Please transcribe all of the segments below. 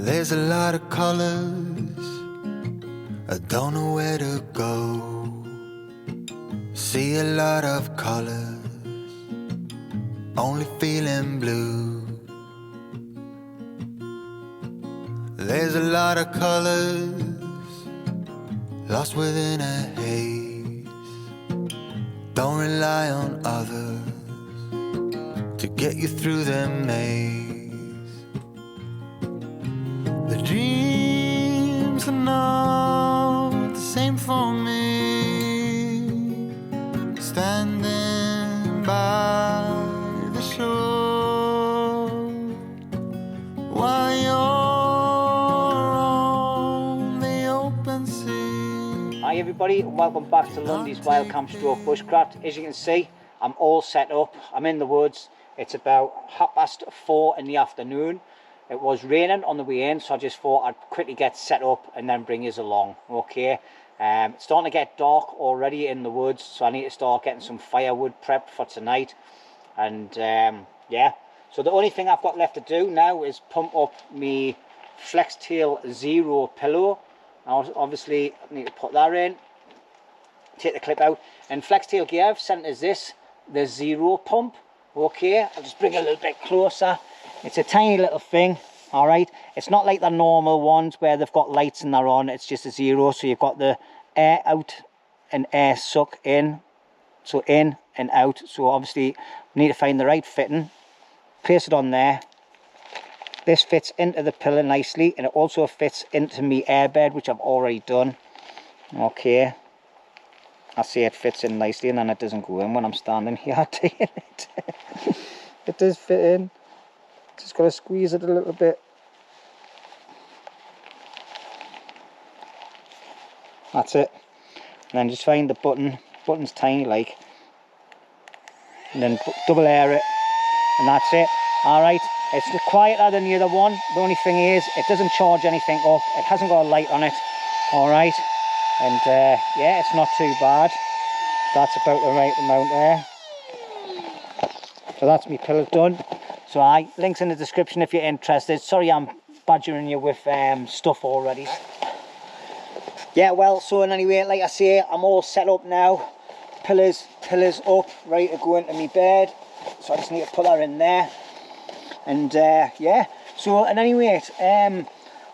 There's a lot of colors, I don't know where to go. See a lot of colors, only feeling blue. There's a lot of colors, lost within a haze. Don't rely on others to get you through the maze. The dreams are not the same for me. Standing by the shore while you're on the open sea. Hi everybody, and welcome back to LUNDY'S WILDCAMP stroke bushcraft. As you can see, I'm all set up. I'm in the woods. It's about 4:30 in the afternoon. It was raining on the way in, so I just thought I'd quickly get set up and then bring you along. Okay, it's starting to get dark already in the woods, so I need to start getting some firewood prepped for tonight. And yeah, so the only thing I've got left to do now is pump up my Flextailgear pillow. Obviously I need to put that in, take the clip out, and Flextailgear have sent us this, the Zero pump. Okay, I'll just bring it a little bit closer. It's a tiny little thing, all right. It's not like the normal ones where they've got lights and they're on. It's just a Zero, so you've got the air out and air suck in, so in and out. So obviously we need to find the right fitting, place it on there. This fits into the pillar nicely, and it also fits into my airbed, which I've already done. Okay, I see it fits in nicely, and then it doesn't go in when I'm standing here doing it. It does fit in. Just got to squeeze it a little bit. That's it. And then just find the button. Button's tiny like. And then double air it. And that's it. Alright. It's quieter than the other one. The only thing is, it doesn't charge anything up. It hasn't got a light on it. Alright. And yeah, it's not too bad. That's about the right amount there. So that's my pillow done. So links in the description if you're interested. Sorry I'm badgering you with stuff already. Yeah, well, so anyway, like I say, I'm all set up now. Pillars up, ready to go into my bed. So I just need to put that in there. And yeah, so and anyway,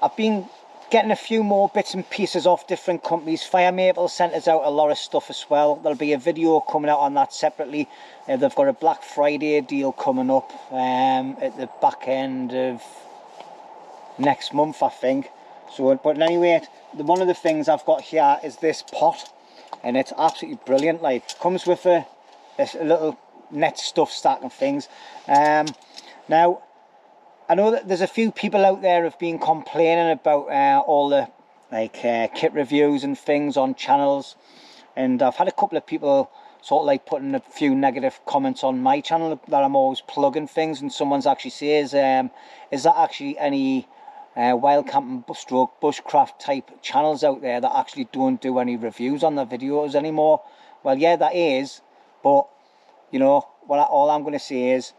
I've been getting a few more bits and pieces off different companies. Fire Maple sent us out a lot of stuff as well. There'll be a video coming out on that separately. They've got a Black Friday deal coming up at the back end of next month, I think. So, but anyway, one of the things I've got here is this pot, and it's absolutely brilliant. Like, comes with a little net stuff stack and things. Now, I know that there's a few people out there who've been complaining about all the kit reviews and things on channels, and I've had a couple of people sort of like putting a few negative comments on my channel that I'm always plugging things, and someone's actually says, is that actually any WILDCAMP and stroke bushcraft type channels out there that actually don't do any reviews on their videos anymore? Well, yeah, that is, but you know, all I'm going to say is,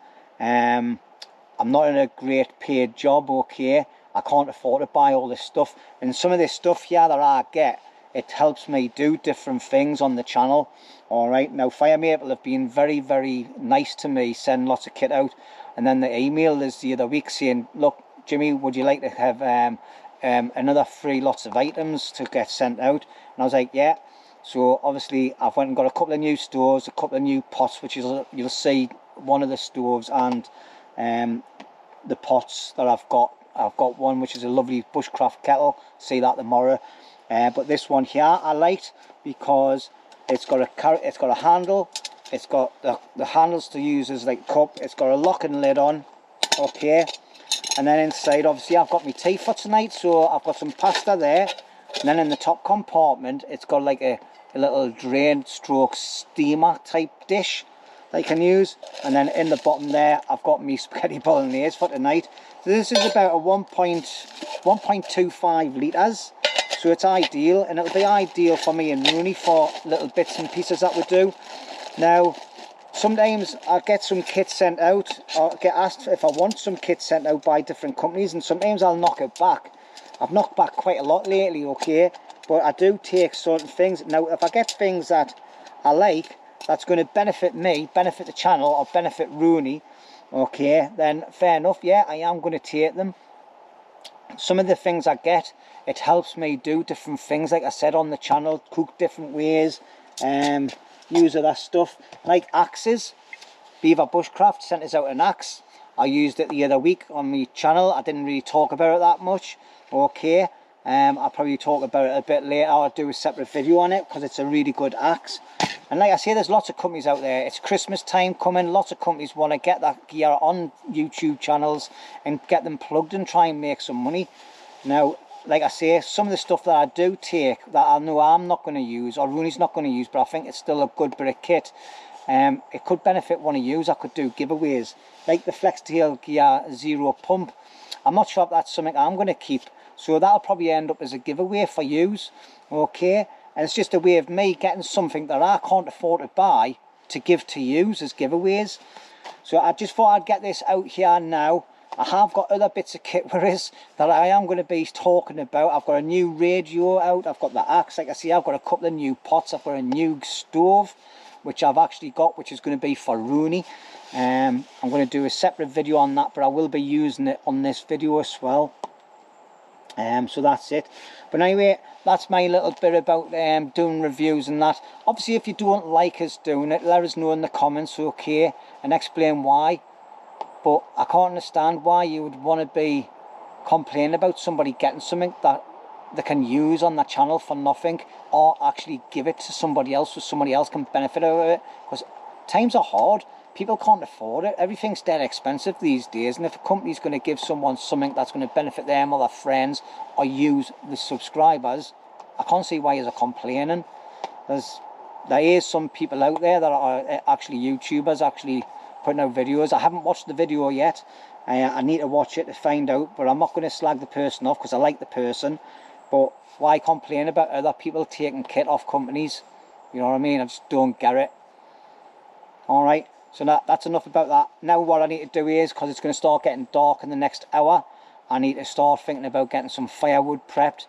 I'm not in a great paid job, okay? I can't afford to buy all this stuff. And some of this stuff here that I get, it helps me do different things on the channel. Alright, now Fire Maple have been very, very nice to me, send lots of kit out. And then they emailed us the other week saying, look, Jimmy, would you like to have another 3 lots of items to get sent out? And I was like, yeah. So obviously I've went and got a couple of new stoves, a couple of new pots, which is, you'll see one of the stoves and the pots that I've got one which is a lovely bushcraft kettle, see that tomorrow. But this one here I liked because it's got a handle, it's got the handles to use as like cup, it's got a lock and lid on, okay. And then inside obviously I've got my tea for tonight, so I've got some pasta there. And then in the top compartment it's got like a little drain stroke steamer type dish I can use, and then in the bottom there I've got me spaghetti bolognese for tonight. So this is about a 1.25 litres, so it's ideal, and it'll be ideal for me and Rooney for little bits and pieces that we do. Now sometimes I get some kits sent out, or get asked if I want some kits sent out by different companies, and sometimes I'll knock it back. I've knocked back quite a lot lately, okay, but I do take certain things. Now, if I get things that I like, that's going to benefit me, benefit the channel, or benefit Rooney, okay, then fair enough, yeah, I am going to take them. Some of the things I get, it helps me do different things, like I said on the channel, cook different ways, use of that stuff, like axes. Beaver Bushcraft sent us out an axe. I used it the other week on my channel. I didn't really talk about it that much, okay. I'll probably talk about it a bit later. I'll do a separate video on it because it's a really good axe. And like I say, there's lots of companies out there. It's Christmas time coming. Lots of companies want to get that gear on YouTube channels and get them plugged and try and make some money. Now, like I say, some of the stuff that I do take that I know I'm not going to use, or Rooney's not going to use, but I think it's still a good bit of kit. It could benefit one of you. I could do giveaways, like the Flextailgear Zero Pump. I'm not sure if that's something I'm going to keep, so that'll probably end up as a giveaway for yous, okay. And it's just a way of me getting something that I can't afford to buy to give to yous as giveaways. So I just thought I'd get this out here now. I have got other bits of kit with us that I am going to be talking about. I've got a new radio out. I've got the axe. Like I see, I've got a couple of new pots. I've got a new stove, which I've actually got, which is going to be for Rooney. I'm going to do a separate video on that, but I will be using it on this video as well. So that's it. But anyway, that's my little bit about doing reviews and that. Obviously, if you don't like us doing it, let us know in the comments, okay, and explain why. But I can't understand why you would want to be complaining about somebody getting something that they can use on their channel for nothing, or actually give it to somebody else so somebody else can benefit out of it. Because times are hard. People can't afford it. Everything's dead expensive these days, and if a company's going to give someone something that's going to benefit them or their friends or use the subscribers, I can't see why you're complaining. There is some people out there that are actually YouTubers, actually putting out videos. I haven't watched the video yet. I need to watch it to find out, but I'm not going to slag the person off because I like the person. But why complain about other people taking kit off companies? You know what I mean? I just don't get it. Alright, so that's enough about that. Now what I need to do is, because it's going to start getting dark in the next hour, I need to start thinking about getting some firewood prepped,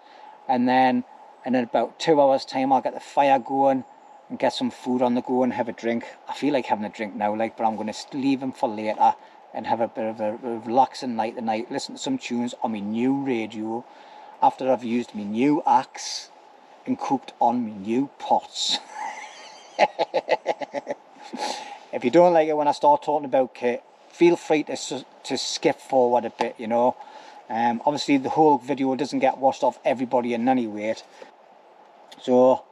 and then in about 2 hours time I'll get the fire going and get some food on the go and have a drink. I feel like having a drink now, like, but I'm going to leave them for later and have a bit of a relaxing night tonight, listen to some tunes on my new radio after I've used my new axe and cooked on my new pots. If you don't like it when I start talking about kit, feel free to skip forward a bit, you know. Obviously the whole video doesn't get watched off everybody in any weight. So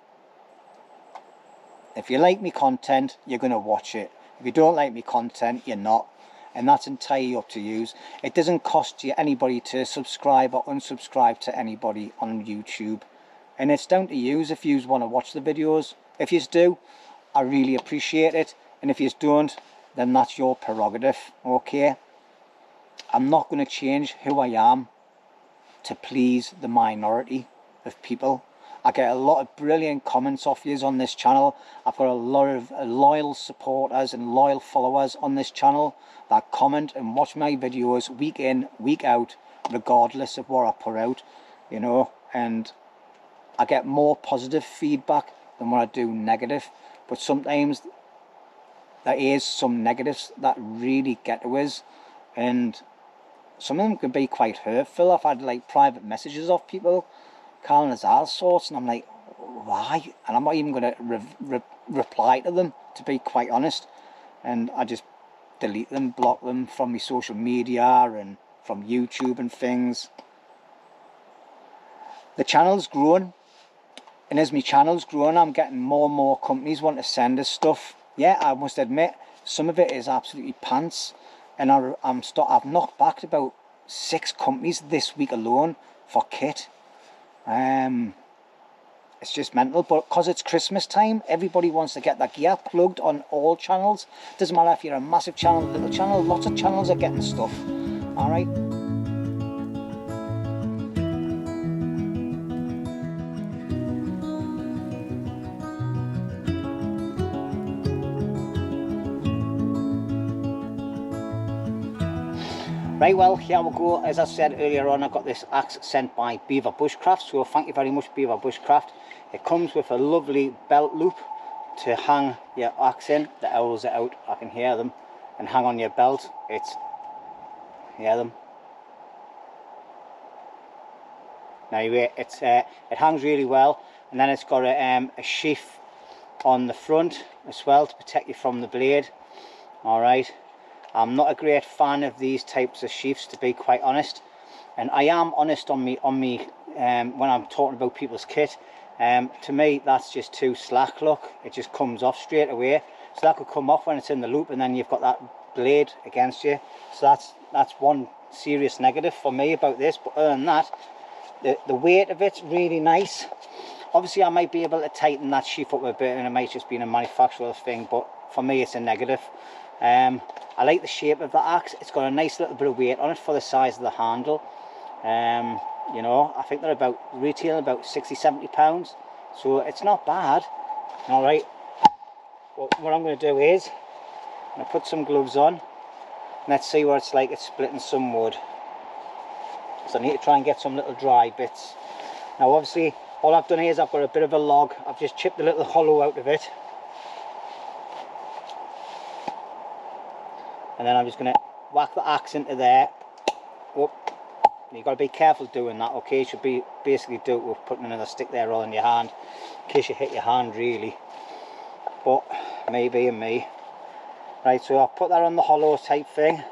if you like me content, you're going to watch it. If you don't like me content, you're not. And that's entirely up to you. It doesn't cost you anybody to subscribe or unsubscribe to anybody on YouTube. And it's down to you if you want to watch the videos. If you do, I really appreciate it. And if you don't, then that's your prerogative, okay? I'm not going to change who I am to please the minority of people. I get a lot of brilliant comments off yous on this channel. I've got a lot of loyal supporters and loyal followers on this channel that comment and watch my videos week in, week out, regardless of what I put out, you know. And I get more positive feedback than what I do negative. But sometimes there is some negatives that really get to us, and some of them can be quite hurtful. I've had like private messages off people calling us all sorts, and I'm like, why? And I'm not even going to reply to them, to be quite honest. And I just delete them, block them from my social media and from YouTube and things. The channel's growing, and as my channel's growing, I'm getting more and more companies want to send us stuff. Yeah, I must admit, some of it is absolutely pants, and I've knocked back about 6 companies this week alone for kit. It's just mental, but because it's Christmas time, everybody wants to get their gear plugged on all channels. Doesn't matter if you're a massive channel, a little channel, lots of channels are getting stuff. Alright. Right, well, here we go. As I said earlier on, I got this axe sent by Beaver Bushcraft, so thank you very much, Beaver Bushcraft. It comes with a lovely belt loop to hang your axe in. The owls are out, I can hear them, and hang on your belt. Hear them? Anyway, it hangs really well, and then it's got a sheath on the front as well to protect you from the blade. All right. I'm not a great fan of these types of sheaths, to be quite honest, and I am honest on me when I'm talking about people's kit. To me, that's just too slack. Look, it just comes off straight away. So that could come off when it's in the loop, and then you've got that blade against you. So that's one serious negative for me about this. But other than that, the weight of it's really nice. Obviously, I might be able to tighten that sheath up a bit, and it might just be a manufacturer's thing. But for me, it's a negative. I like the shape of the axe. It's got a nice little bit of weight on it for the size of the handle. You know, I think they're about retail about £60–70, so it's not bad. All right. Well, what I'm going to do is I'm going to put some gloves on. And let's see what it's like. It's splitting some wood. So I need to try and get some little dry bits. Now, obviously, all I've done here is I've got a bit of a log. I've just chipped a little hollow out of it. And then I'm just going to whack the axe into there. Whoop. You've got to be careful doing that, okay? You should be basically do it with putting another stick there rather than your hand, in case you hit your hand really. But maybe and me. Right, so I'll put that on the hollow type thing.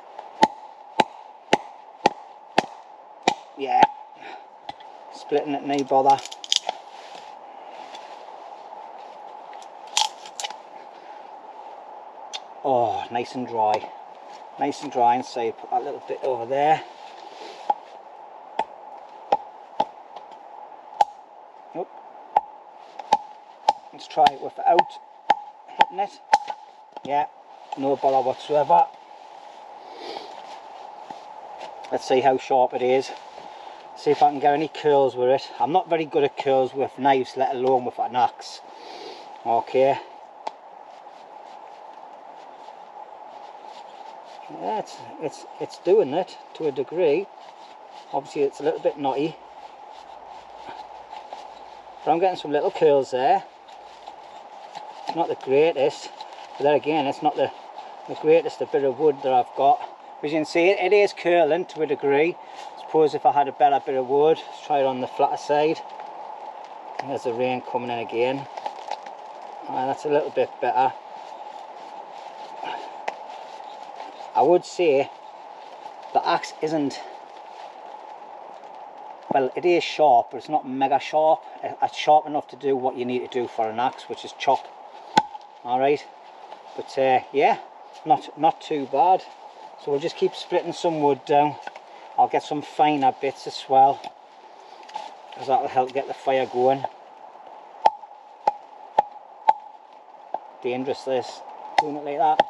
Yeah. Splitting it, no bother. Oh, nice and dry. Nice and dry, and so you put that little bit over there. Nope. Let's try it without hitting it. Yeah, no bother whatsoever. Let's see how sharp it is. See if I can get any curls with it. I'm not very good at curls with knives, let alone with an axe. Okay. Yeah, it's doing it to a degree. Obviously it's a little bit knotty, but I'm getting some little curls there. It's not the greatest, but then again, it's not the greatest bit of wood that I've got. As you can see, it is curling to a degree. I suppose if I had a better bit of wood, let's try it on the flatter side. There's the rain coming in again. That's a little bit better. I would say the axe isn't, well, it is sharp, but it's not mega sharp. It's sharp enough to do what you need to do for an axe, which is chop. All right, but yeah, not too bad. So we'll just keep splitting some wood down. I'll get some finer bits as well, because that'll help get the fire going. Dangerous this, doing it like that.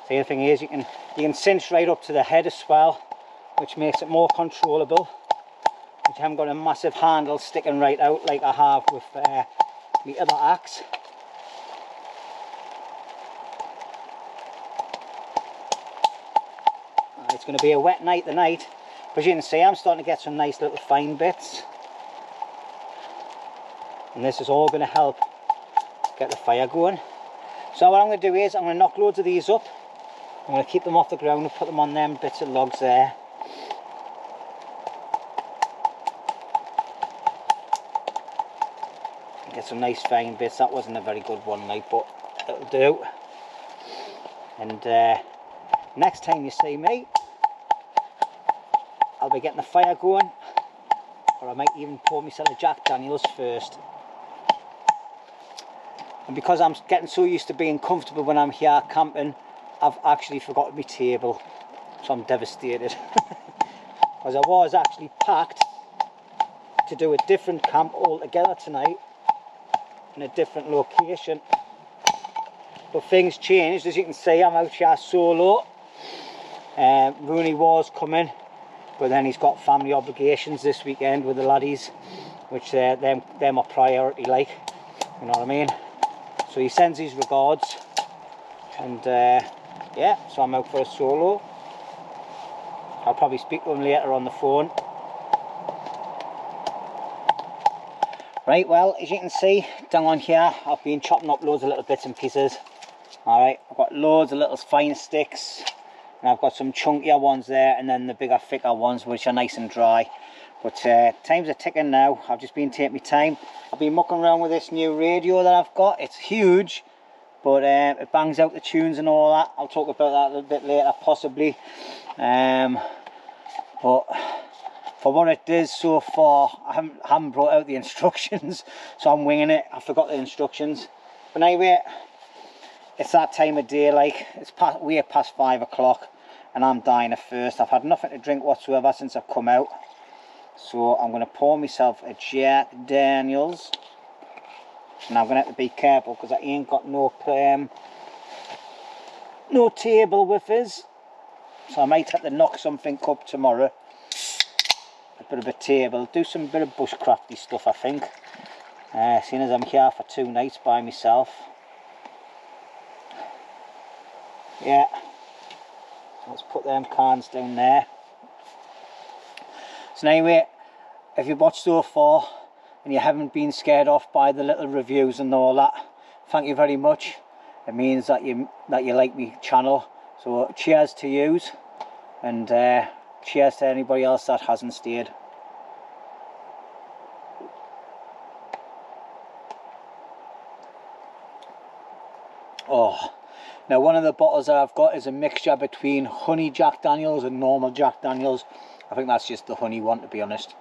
The other thing is you can cinch right up to the head as well, which makes it more controllable. Which I haven't got a massive handle sticking right out like I have with the other axe. It's going to be a wet night tonight, but as you can see, I'm starting to get some nice little fine bits, and this is all going to help get the fire going. So what I'm going to do is I'm going to knock loads of these up. I'm going to keep them off the ground and put them on them bits of logs there. Get some nice fine bits. That wasn't a very good one, like, but it'll do. And next time you see me, I'll be getting the fire going, or I might even pour myself a Jack Daniels first. And because I'm getting so used to being comfortable when I'm here camping, I've actually forgotten my table, so I'm devastated. Because I was actually packed to do a different camp altogether tonight, in a different location, but things changed. As you can see, I'm out here solo. Rooney was coming, but then he's got family obligations this weekend with the laddies, which they're my priority, like, you know what I mean. So he sends his regards, and yeah, so I'm out for a solo. I'll probably speak to him later on the phone. Right, well, as you can see down on here, I've been chopping up loads of little bits and pieces. Alright, I've got loads of little fine sticks, and I've got some chunkier ones there, and then the bigger, thicker ones which are nice and dry. But times are ticking now. I've just been taking my time. I've been mucking around with this new radio that I've got. It's huge, but it bangs out the tunes and all that. I'll talk about that a little bit later, possibly. But for what it does so far, I haven't brought out the instructions, so I'm winging it. I forgot the instructions. But anyway, it's that time of day, like, it's way past 5 o'clock, and I'm dying of thirst. I've had nothing to drink whatsoever since I've come out. So I'm going to pour myself a Jack Daniels. And I'm going to have to be careful because I ain't got no table with us. So I might have to knock something up tomorrow. A bit of a table. Do some bit of bushcrafty stuff, I think. Seeing as I'm here for 2 nights by myself. Yeah. Let's put them cans down there. So anyway, if you've watched so far and you haven't been scared off by the little reviews and all that, thank you very much. It means that you like my channel. So cheers to yous, and cheers to anybody else that hasn't stayed. Oh, now one of the bottles that I've got is a mixture between honey Jack Daniels and normal Jack Daniels. I think that's just the honey one, to be honest.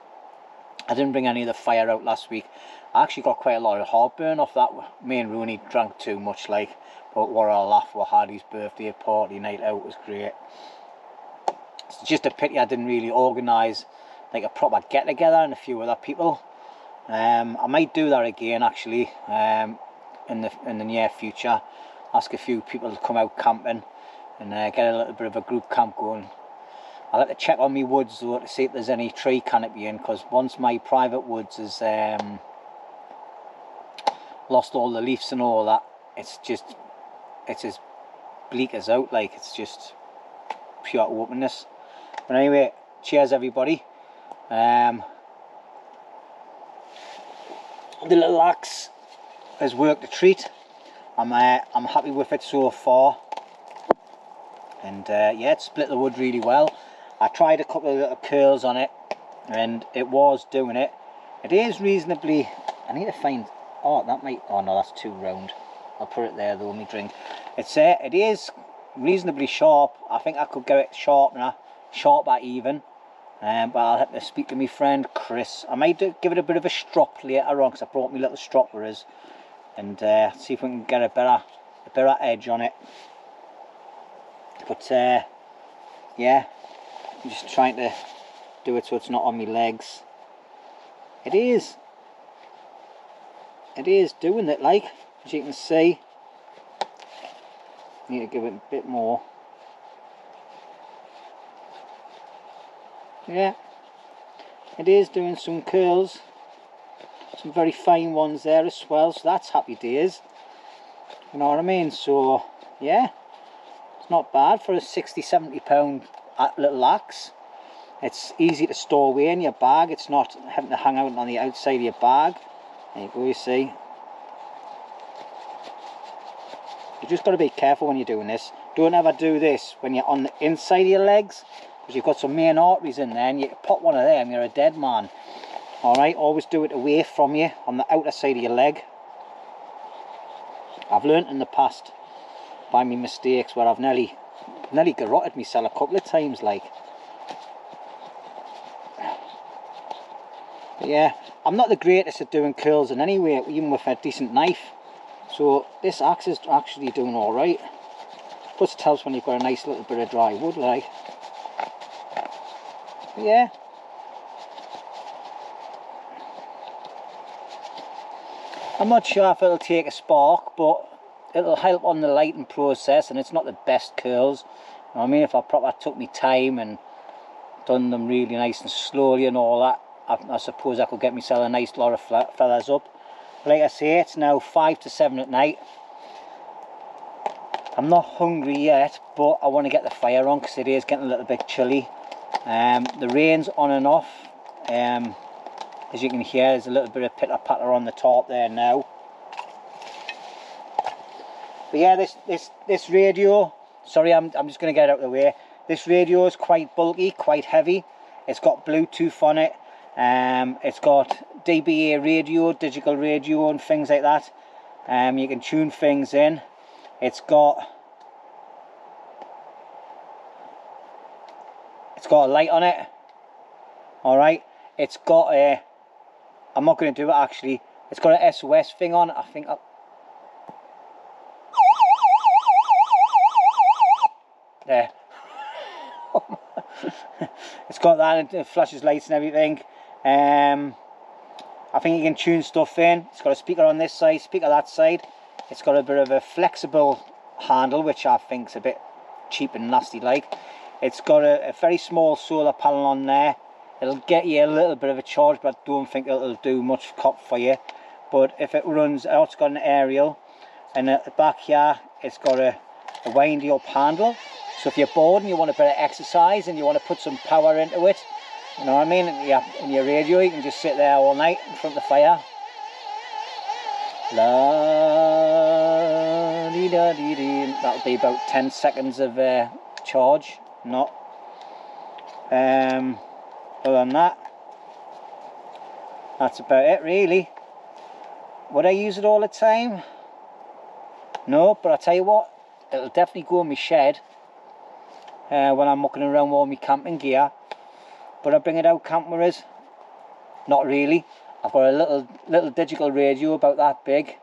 I didn't bring any of the fire out last week. I actually got quite a lot of heartburn off that. Me and Rooney drank too much, like, but what a laugh we had. His birthday party night out was great. It's just a pity I didn't really organise like a proper get together and a few other people. I might do that again actually, in the near future. Ask a few people to come out camping and get a little bit of a group camp going. I'll have to check on my woods though to see if there's any tree canopy in, because once my private woods has lost all the leaves and all that, it's as bleak as out, like, it's just pure openness. But anyway, cheers everybody. The little axe has worked a treat. I'm happy with it so far, and yeah, it split the wood really well. I tried a couple of little curls on it and it was doing it. It is reasonably, I need to find, oh that might, oh no, that's too round. I'll put it there though, my drink. It is reasonably sharp. I think I could get it sharper even, but I'll have to speak to my friend Chris. I might give it a bit of a strop later on, because I brought me little stroppers, and see if we can get a better edge on it. But yeah, I'm just trying to do it so it's not on my legs. It is doing it, like, as you can see. Need to give it a bit more. Yeah, it is doing some curls, some very fine ones there as well, so that's happy days, you know what I mean. So yeah, it's not bad for a 60-70 pound little axe. It's easy to store away in your bag. It's not having to hang out on the outside of your bag. There you go, you see. You just got to be careful when you're doing this. Don't ever do this when you're on the inside of your legs, because you've got some main arteries in there, and you pop one of them, you're a dead man. Alright, always do it away from you, on the outer side of your leg. I've learnt in the past by my mistakes where I've nearly garroted myself a couple of times, like. But yeah, I'm not the greatest at doing curls in any way, even with a decent knife. So this axe is actually doing alright. Plus it helps when you've got a nice little bit of dry wood, like. But yeah. I'm not sure if it'll take a spark, but it'll help on the lighting process, and it's not the best curls. You know what I mean? If I proper took my time and done them really nice and slowly and all that, I suppose I could get myself a nice lot of feathers up. Like I say, it's now 5 to 7 at night. I'm not hungry yet, but I want to get the fire on because it is getting a little bit chilly. The rain's on and off. As you can hear, there's a little bit of pitter patter on the top there now. But yeah, this radio, sorry, I'm just going to get it out of the way. This radio is quite bulky, quite heavy. It's got Bluetooth on it. It's got DBA radio, digital radio and things like that. You can tune things in. It's got a light on it. Alright. It's got a, I'm not going to do it actually. It's got an SOS thing on. I think there. It's got that, and it flashes lights and everything. I think you can tune stuff in. It's got a speaker on this side, speaker that side. It's got a bit of a flexible handle, which I think is a bit cheap and nasty like. It's got a very small solar panel on there. It'll get you a little bit of a charge, but I don't think it'll do much cop for you. But if it runs out, it's got an aerial, and at the back here it's got a windy up handle. So if you're bored and you want a bit of exercise and you want to put some power into it, you know what I mean, in your radio, you can just sit there all night in front of the fire. La dee da dee dee. That'll be about 10 seconds of charge. Not other than that, that's about it really. Would I use it all the time? No, but I tell you what, it'll definitely go in my shed when I'm mucking around with all my camping gear. But I bring it out camp with us? Not really. I've got a little digital radio about that big,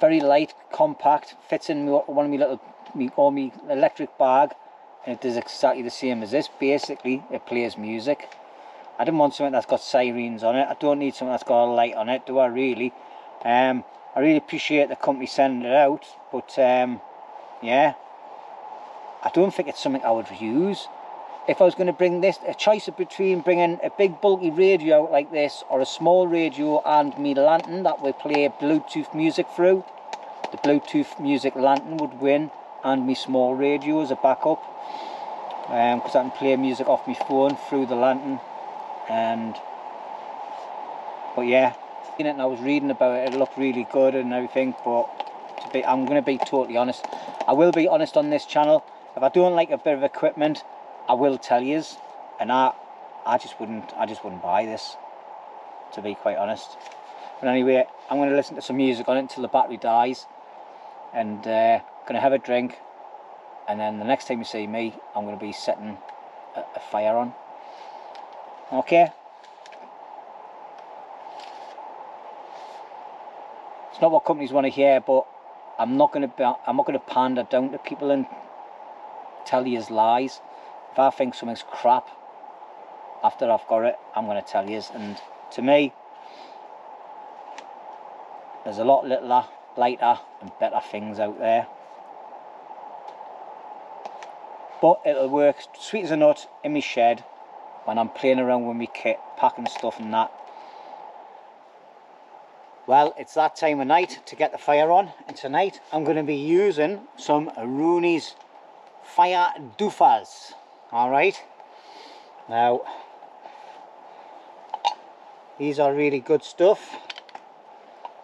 very light, compact, fits in one of my electric bag, and it does exactly the same as this. Basically, it plays music. I didn't want something that's got sirens on it. I don't need something that's got a light on it, do I really? I really appreciate the company sending it out, but yeah, I don't think it's something I would use. If I was going to bring this, a choice between bringing a big bulky radio out like this or a small radio and me lantern that will play Bluetooth music through, the Bluetooth music lantern would win, and me small radio as a backup, because I can play music off my phone through the lantern. But yeah, and I was reading about it, it looked really good and everything, but I'm going to be totally honest. I will be honest on this channel. If I don't like a bit of equipment, I will tell yous, and I just wouldn't buy this, to be quite honest. But anyway, I'm going to listen to some music on it until the battery dies, and going to have a drink, and then the next time you see me, I'm going to be setting a fire on. Okay. It's not what companies want to hear, but I'm not going to pander down to people and tell you lies. If I think something's crap after I've got it, I'm going to tell you. And to me, there's a lot littler, lighter and better things out there. But it'll work sweet as a nut in my shed when I'm playing around with my kit, packing stuff and that. Well, it's that time of night to get the fire on, and tonight I'm going to be using some LUNDY'S fire doofers. Alright, now these are really good stuff,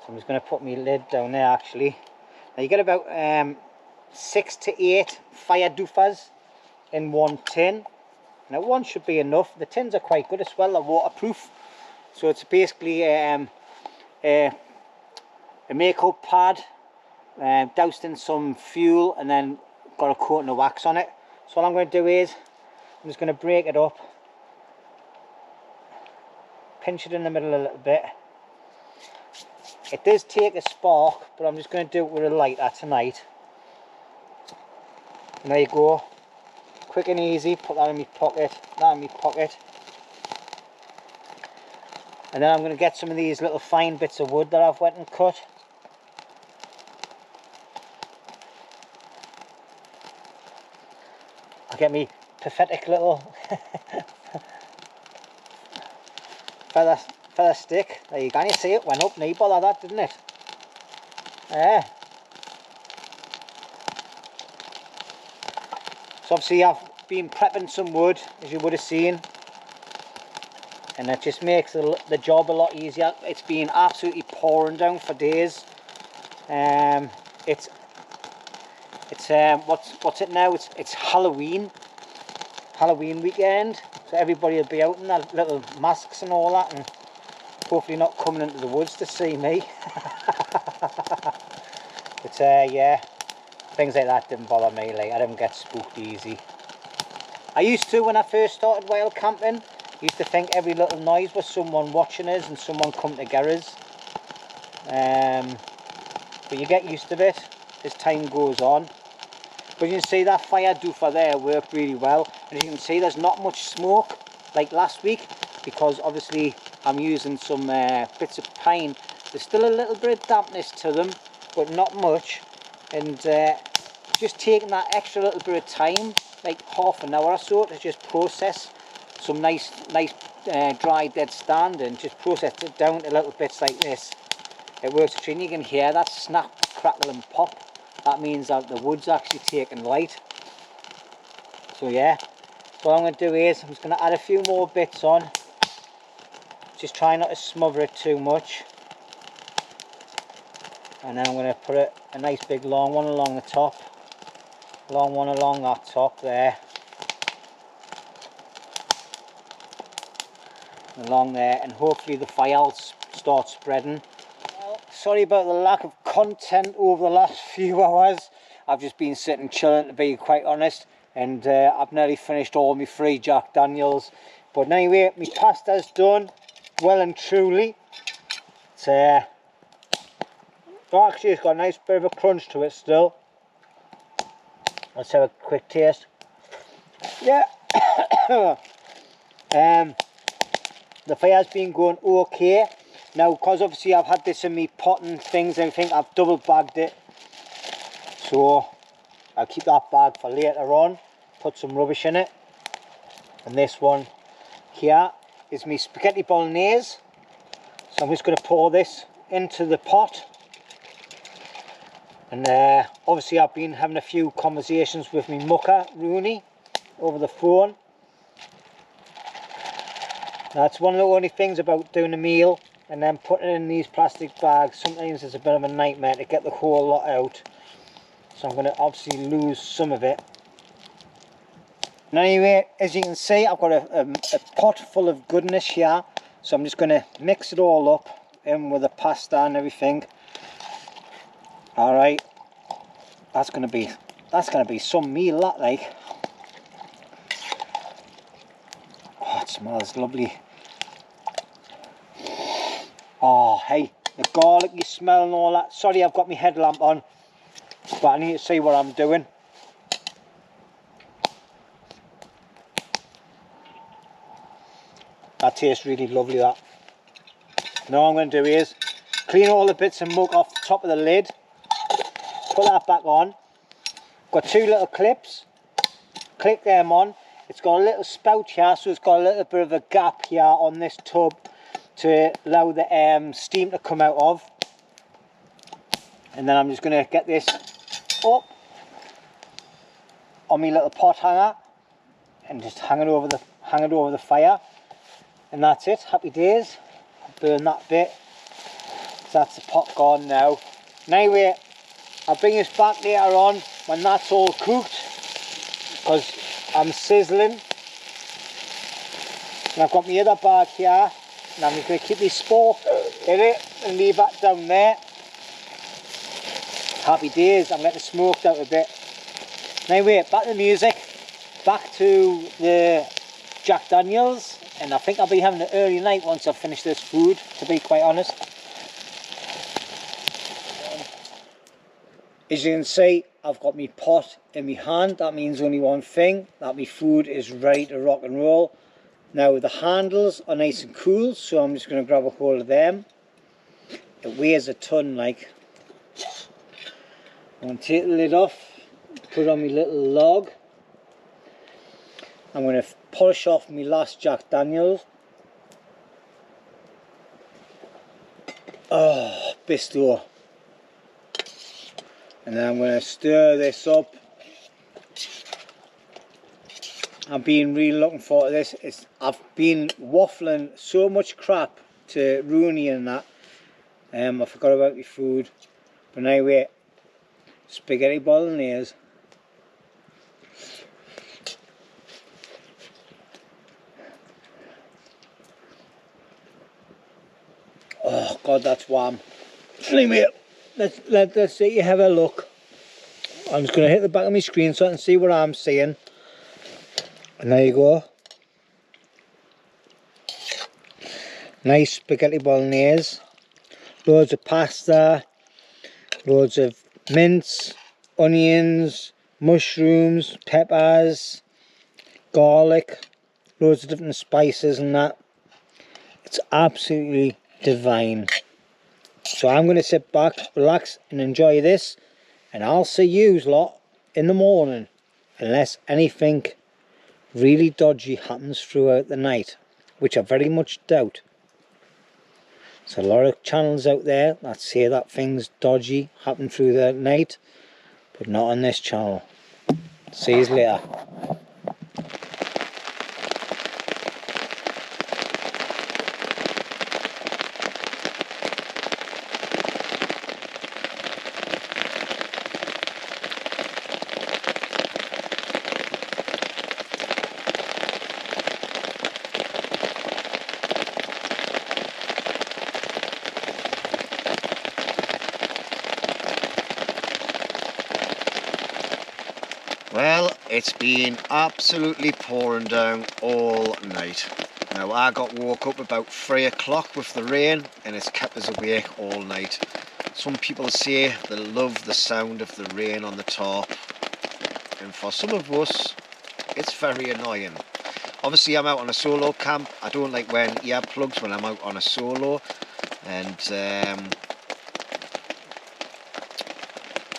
so I'm just going to put my lid down there actually. Now you get about 6 to 8 fire doofers in one tin. Now one should be enough. The tins are quite good as well, they're waterproof, so it's basically a makeup pad doused in some fuel and then got a coating of wax on it. So all I'm going to do is I'm just going to break it up, pinch it in the middle a little bit. It does take a spark, but I'm just going to do it with a lighter tonight. And there you go, quick and easy. Put that in my pocket, that in my pocket. And then I'm going to get some of these little fine bits of wood that I've went and cut. I'll get me pathetic little feather stick. There you go. Can you see it went up knee bother that, didn't it? Yeah. So obviously I've been prepping some wood, as you would have seen, and it just makes the job a lot easier. It's been absolutely pouring down for days. It's what's it now? It's Halloween weekend, so everybody will be out in their little masks and all that, and hopefully not coming into the woods to see me. But yeah, things like that didn't bother me. Like, I didn't get spooked easy. I used to when I first started wild camping. Used to think every little noise was someone watching us and someone coming to get us. But you get used to it as time goes on. But you can see that fire doofer there worked really well. And as you can see, there's not much smoke like last week, because obviously I'm using some bits of pine. There's still a little bit of dampness to them, but not much. And just taking that extra little bit of time, like half an hour or so, to just process some nice dry dead stand, and just process it down to little bits like this. It works extremely. You can hear that snap, crackle and pop. That means that the wood's actually taking light. So yeah, so what I'm going to do is I'm just going to add a few more bits on. Just try not to smother it too much. And then I'm going to put a nice big long one along the top. Long one along that top there. Along there, and hopefully the fire will start spreading. Well, sorry about the lack of content over the last few hours. I've just been sitting chilling, to be quite honest, and I've nearly finished all my 3 Jack Daniels. But anyway, my pasta's done, well and truly. It's actually, it's got a nice bit of a crunch to it still. Let's have a quick taste. Yeah. The fire's been going okay. Now, because obviously I've had this in me pot and things and everything, I've double bagged it. So I'll keep that bag for later on, put some rubbish in it. And this one here is my spaghetti bolognese. So I'm just going to pour this into the pot. And obviously I've been having a few conversations with my mucker, Rooney, over the phone. That's one of the only things about doing a meal and then putting it in these plastic bags. Sometimes it's a bit of a nightmare to get the whole lot out. So I'm going to obviously lose some of it. And anyway, as you can see, I've got a pot full of goodness here. So I'm just going to mix it all up in with the pasta and everything. Alright. That's going to be some meal, that, like. Oh, it smells lovely. Oh, hey, the garlicky smell and all that. Sorry, I've got my headlamp on, but I need to see what I'm doing. That tastes really lovely, that. Now what I'm going to do is clean all the bits of muck off the top of the lid. Put that back on. Got 2 little clips. Click them on. It's got a little spout here, so it's got a little bit of a gap here on this tub to allow the steam to come out of. And then I'm just going to get this up on my little pot hanger and just hang it over the fire. And that's it. Happy days. I'll burn that bit. So that's the pot gone now. And anyway, I'll bring this back later on when that's all cooked, because I'm sizzling. And I've got my other bag here, and I'm just going to keep this spork in it and leave that down there. Happy days. I'm getting smoked out a bit. Anyway, back to the music, back to the Jack Daniels, and I think I'll be having an early night once I've finished this food, to be quite honest. As you can see, I've got my pot in my hand. That means only one thing, that my food is ready to rock and roll. Now the handles are nice and cool, so I'm just going to grab a hold of them. It weighs a ton, like. I'm going to take the lid off, put it on my little log. I'm going to polish off my last Jack Daniels. Oh, Bisto. And then I'm going to stir this up. I've been really looking forward to this. I've been waffling so much crap to Rooney and that. I forgot about the food. But anyway, spaghetti bolognese. Oh God, that's warm. Anyway, let's see you have a look. I'm just going to hit the back of my screen so I can see what I'm seeing. And there you go. Nice spaghetti bolognese. Loads of pasta. Loads of mince, onions, mushrooms, peppers, garlic. Loads of different spices and that. It's absolutely divine. So I'm going to sit back, relax and enjoy this. And I'll see you lot in the morning. Unless anything really dodgy happens throughout the night, which I very much doubt. There's a lot of channels out there that say that things dodgy happen through the night, but not on this channel. See you later. Well, it's been absolutely pouring down all night. Now I got woke up about 3 o'clock with the rain and it's kept us awake all night. Some people say they love the sound of the rain on the top, and for some of us it's very annoying. Obviously I'm out on a solo camp. I don't like wearing earplugs when I'm out on a solo, and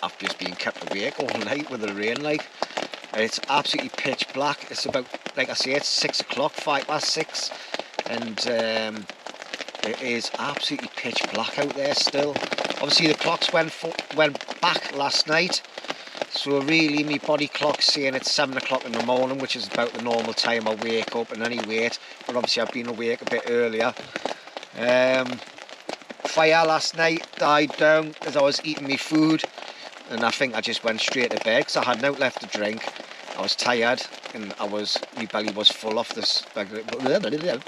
I've just been kept awake all night with the rain like. And it's absolutely pitch black. It's about, like I say, it's 6 o'clock, 6:05, and it is absolutely pitch black out there still. Obviously the clocks went back last night, so really my body clock's saying it's 7 o'clock in the morning, which is about the normal time I wake up and any wait, but obviously I've been awake a bit earlier. Fire last night died down as I was eating my food, and I think I just went straight to bed because I had nothing left to drink. I was tired and my belly was full off this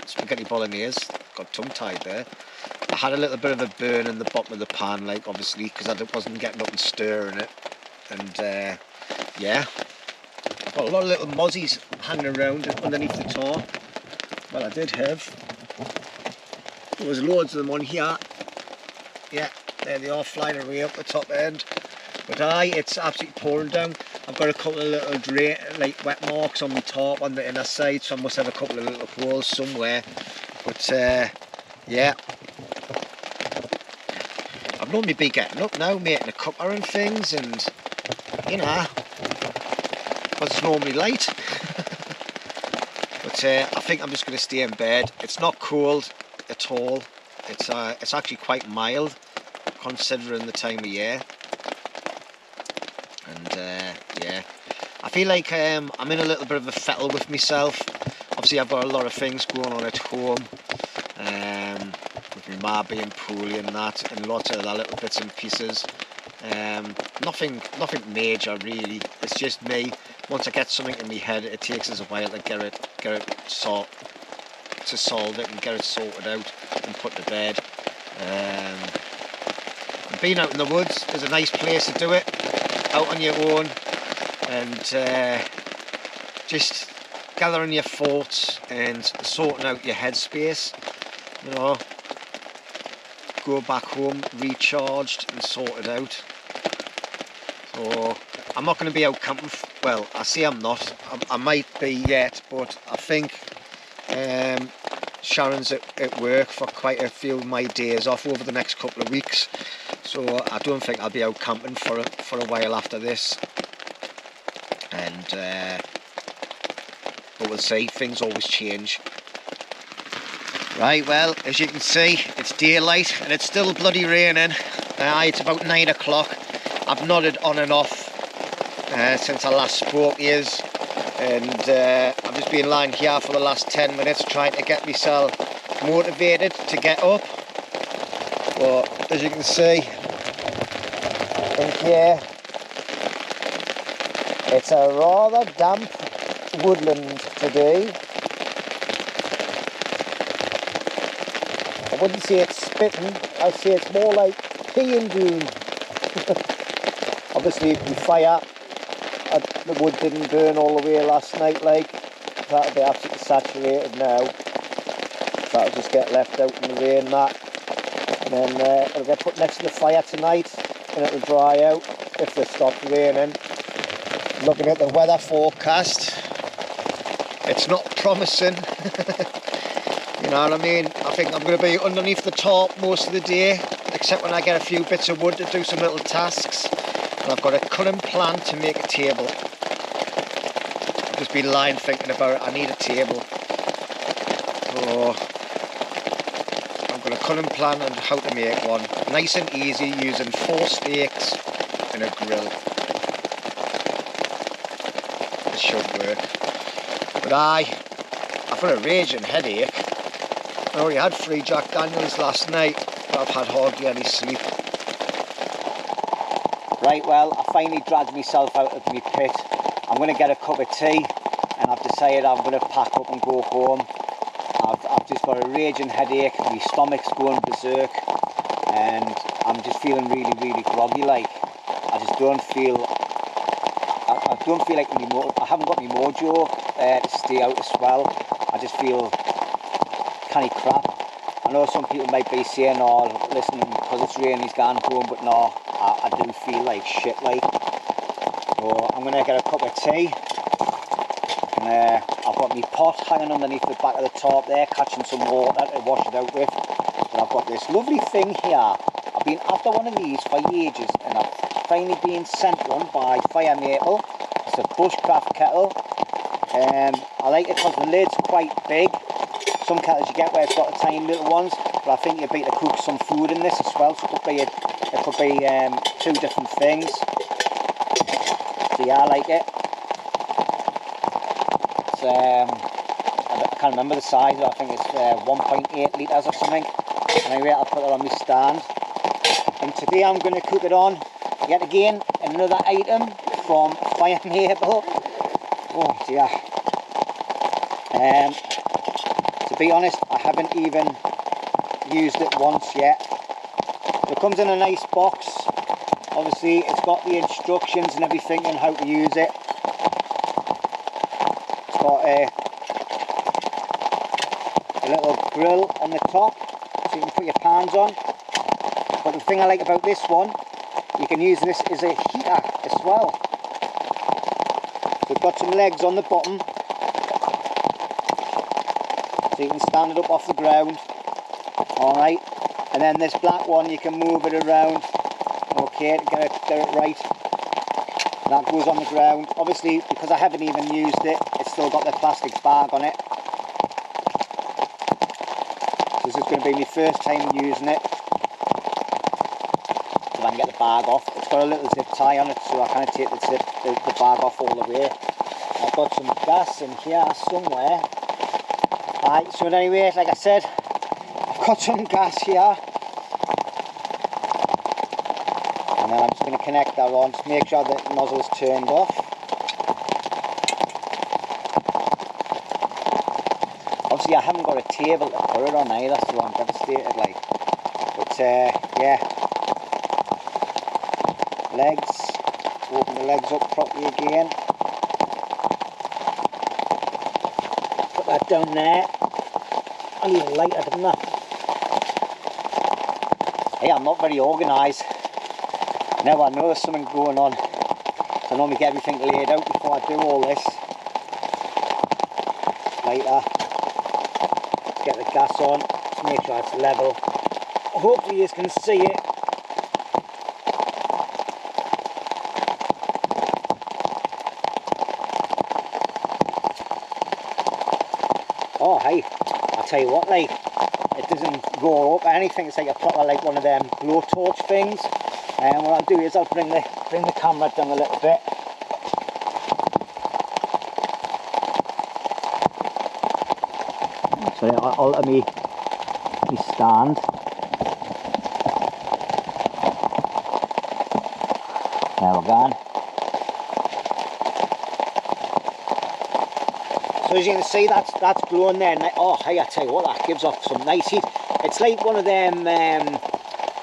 spaghetti bolognese. Got tongue tied there. I had a little bit of a burn in the bottom of the pan, like obviously because I wasn't getting up and stirring it. And yeah, I've got a lot of little mozzies hanging around underneath the top. Well, I did have. There was loads of them on here. Yeah, there they are flying away up the top end. But it's absolutely pouring down. I've got a couple of little wet marks on my top on the inner side, so I must have a couple of little holes somewhere. But yeah, I've normally been getting up now, making a cuppa and things, and you know, because it's normally light. But I think I'm just going to stay in bed. It's not cold at all. It's actually quite mild considering the time of year. And yeah, I feel like I'm in a little bit of a fettle with myself. Obviously I've got a lot of things going on at home, with my ma being poorly and that, and lots of other little bits and pieces. Nothing major really. It's just me. Once I get something in my head, it takes us a while to get it solve it and get it sorted out and put to bed. Being out in the woods is a nice place to do it, out on your own, and just gathering your thoughts and sorting out your headspace. You know, go back home recharged and sorted out. So I'm not going to be out camping. Well, I say I'm not. I might be yet, but I think Sharon's at work for quite a few of my days off over the next couple of weeks. So I don't think I'll be out camping for a while after this. And but we'll see. Things always change. Right, well, as you can see, it's daylight and it's still bloody raining. It's about 9 o'clock. I've nodded on and off since I last spoke to you, and I've just been lying here for the last 10 minutes trying to get myself motivated to get up. But as you can see, in here, it's a rather damp woodland today. I wouldn't say it's spitting, I'd say it's more like peeing doom. Obviously the fire, the wood didn't burn all the way last night, like, that'll be absolutely saturated now. That'll just get left out in the rain, that. And then it'll get put next to the fire tonight and it'll dry out if they stop raining. Looking at the weather forecast, it's not promising. You know what I mean? I think I'm going to be underneath the tarp most of the day, except when I get a few bits of wood to do some little tasks. And I've got a cunning plan to make a table. I've just been lying thinking about it. I need a table. So I've got a cunning plan on how to make one. Nice and easy, using 4 stakes and a grill. It should work. But I've got a raging headache. I already had 3 Jack Daniels last night, but I've had hardly any sleep. Right, well, I finally dragged myself out of my pit. I'm going to get a cup of tea, and I've decided I'm going to pack up and go home. I've just got a raging headache, my stomach's going berserk, and I'm just feeling really, really groggy, like. I just don't feel, I don't feel like I haven't got my mojo to stay out as well. I just feel kind of crap. I know some people might be saying, oh, listen, because it's raining he's gone home, but no, I do feel like shit, like. So I'm going to get a cup of tea. And I've got my pot hanging underneath the back of the tarp there, catching some water to wash it out with. And I've got this lovely thing here. I've been after one of these for ages, and I've finally been sent one by Fire Maple. It's a bushcraft kettle. I like it because the lid's quite big. Some kettles you get where it's got the tiny little ones, but I think you'd be able to cook some food in this as well, so it could be 2 different things. So yeah, I like it. It's, I can't remember the size, I think it's 1.8 litres or something. Anyway, I'll put it on my stand. And today I'm going to cook it on, yet again, another item from Fire Maple. Oh dear. To be honest, I haven't even used it once yet. It comes in a nice box. Obviously, it's got the instructions and everything on how to use it. It's got a little grill on the top, so you can put your pans on. But the thing I like about this one, you can use this as a heater as well. We've got some legs on the bottom, so you can stand it up off the ground. Alright, and then this black one, you can move it around, okay, to get it right. And that goes on the ground. Obviously, because I haven't even used it, it's still got the plastic bag on it. This is going to be my first time using it. So I can get the bag off. It's got a little zip tie on it, so I kind of take the bag off all the way. I've got some gas in here somewhere. Right, so anyway, like I said, I've got some gas here. And then I'm just going to connect that on to make sure that the nozzle's turned off. Obviously I haven't got a table to put it on either, so I'm devastated, like. But yeah. Legs, open the legs up properly again. Put that down there. I need a lighter, didn't I? Hey, I'm not very organised. Now I know there's something going on. So I normally get everything laid out before I do all this. Lighter. Get the gas on, just make sure it's level. Hopefully you can see it. Oh hey, I'll tell you what, like, doesn't roar up or anything. It's like a proper, like one of them blowtorch things. And what I'll do is I'll bring the camera down a little bit. So I'll alter me stand. There we're going. So as you can see, that's glowing there. Oh, hey, I tell you what, that gives off some nice heat. It's like one of them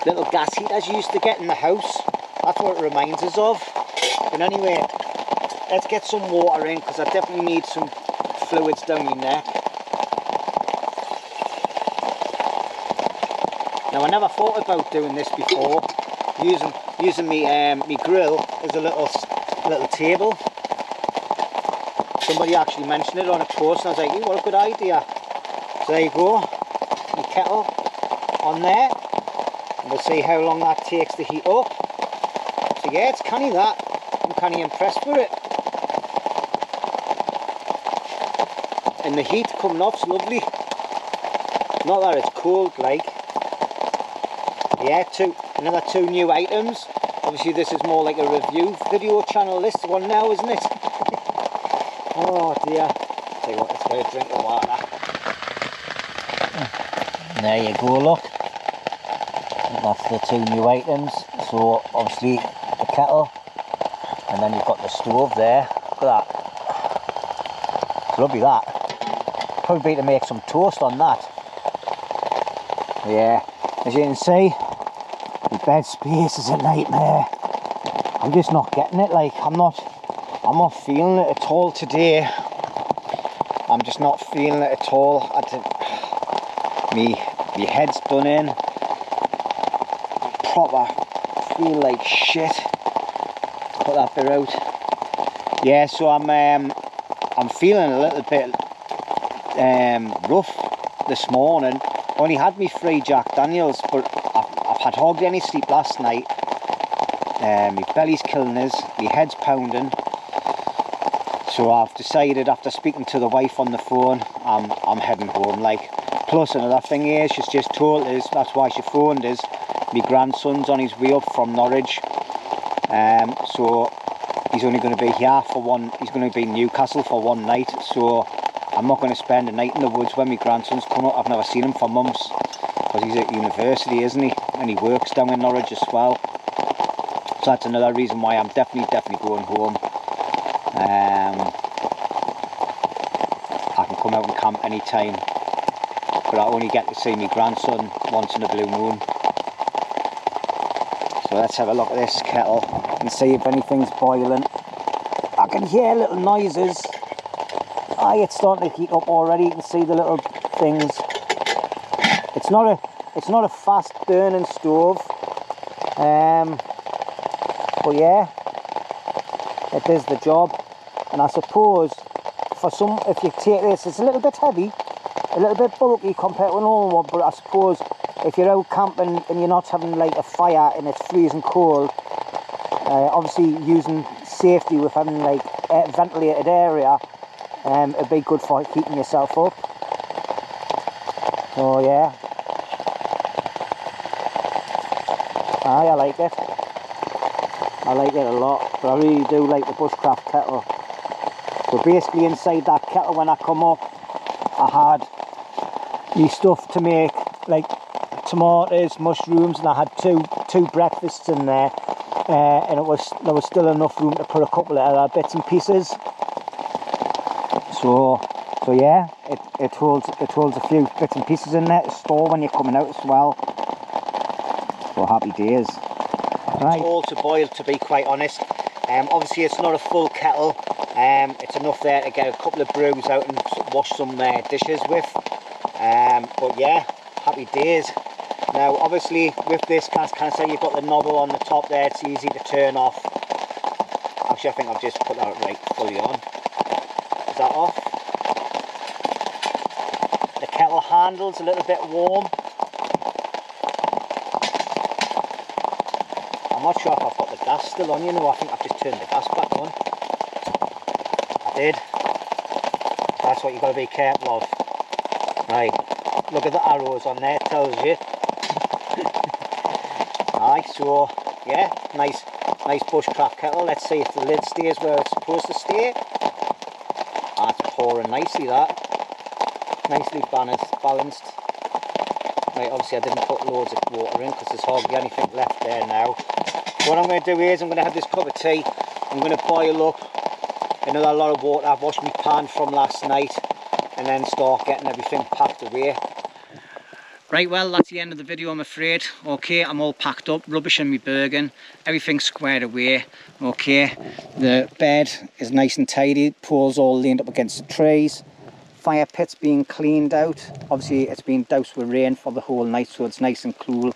little gas heaters you used to get in the house. That's what it reminds us of. But anyway, let's get some water in, because I definitely need some fluids down your neck. Now, I never thought about doing this before, using me grill as a little table. Somebody actually mentioned it on a post, and I was like, hey, what a good idea. So there you go, my kettle on there, and we'll see how long that takes to heat up. So yeah, it's canny that. I'm canny impressed with it. And the heat coming off's lovely. Not that it's cold, like. Yeah, another 2 new items. Obviously this is more like a review video channel, this one now, isn't it? Oh dear. Tell you what, let's get a drink of water. There you go, look. That's the 2 new items. So obviously the kettle, and then you've got the stove there. Look at that. It's lovely, that. Probably be to make some toast on that. Yeah, as you can see, the bed space is a nightmare. I'm just not getting it, like I'm not feeling it at all today. I'm just not feeling it at all. Me head's done in. Proper feel like shit. Cut that bit out. Yeah, so I'm feeling a little bit rough this morning. Only had me 3 Jack Daniels, but I've had hardly any sleep last night. My belly's killing us, my head's pounding. So I've decided, after speaking to the wife on the phone, I'm heading home. Like, plus another thing is, she's just told us, that's why she phoned us, my grandson's on his way up from Norwich. So he's only going to be here for he's going to be in Newcastle for 1 night. So I'm not going to spend a night in the woods when my grandson's come up. I've never seen him for months, because he's at university, isn't he? And he works down in Norwich as well. So that's another reason why I'm definitely going home. I can come out and camp anytime, but I only get to see my grandson once in a blue moon. So let's have a look at this kettle and see if anything's boiling. I can hear little noises. Aye, it's starting to heat up already. You can see the little things. It's not a fast burning stove, but yeah, it does the job. And I suppose if you take this, it's a little bit heavy, a little bit bulky compared to an old one, but I suppose if you're out camping and you're not having like a fire and it's freezing cold, obviously using safety with having like a ventilated area, it'd be good for heating yourself up. So yeah, I like it. I like it a lot, but I really do like the Bushcraft kettle. So basically inside that kettle, when I come up, I had my stuff to make like tomatoes, mushrooms, and I had two breakfasts in there, and there was still enough room to put a couple of other bits and pieces. So yeah, it holds a few bits and pieces in there to store when you're coming out as well. So happy days. Right. It's all to boil, to be quite honest. Obviously it's not a full kettle. It's enough there to get a couple of brews out and wash some dishes with. But yeah, happy days. Now obviously with this, can I say you've got the knob on the top there, it's easy to turn off. Actually I think I've just put that right fully on. Is that off? The kettle handle's a little bit warm. I'm not sure if I've got the gas still on, you know. I think I've just turned the gas back on. I did. That's what you've got to be careful of. Right, Look at the arrows on there, tells you. Alright, so yeah, nice bushcraft kettle. Let's see if the lid stays where it's supposed to stay. That's pouring nicely, that. Nicely balanced. Right, obviously I didn't put loads of water in because there's hardly anything left there now. So what I'm going to do is I'm going to have this cup of tea. I'm going to boil up another lot of water. I've washed my pan from last night and then start getting everything packed away. Right, well, that's the end of the video, I'm afraid. Okay, I'm all packed up, rubbish in my Bergen, everything's squared away. Okay, the bed is nice and tidy, poles all leaned up against the trees. Fire pit's being cleaned out. Obviously it's been doused with rain for the whole night, so it's nice and cool.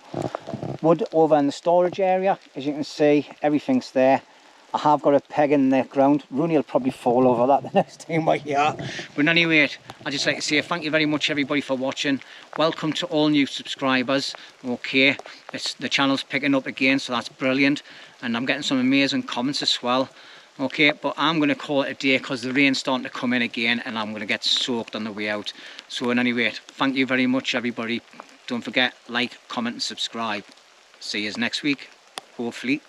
Wood over in the storage area, as you can see, everything's there. I have got a peg in the ground. Rooney will probably fall over that the next time we're here. But anyway, I'd just like to say thank you very much everybody for watching. Welcome to all new subscribers. Okay, the channel's picking up again, so that's brilliant. And I'm getting some amazing comments as well. Okay, but I'm going to call it a day because the rain's starting to come in again and I'm going to get soaked on the way out. So anyway, thank you very much everybody. Don't forget, like, comment and subscribe. See you next week, hopefully.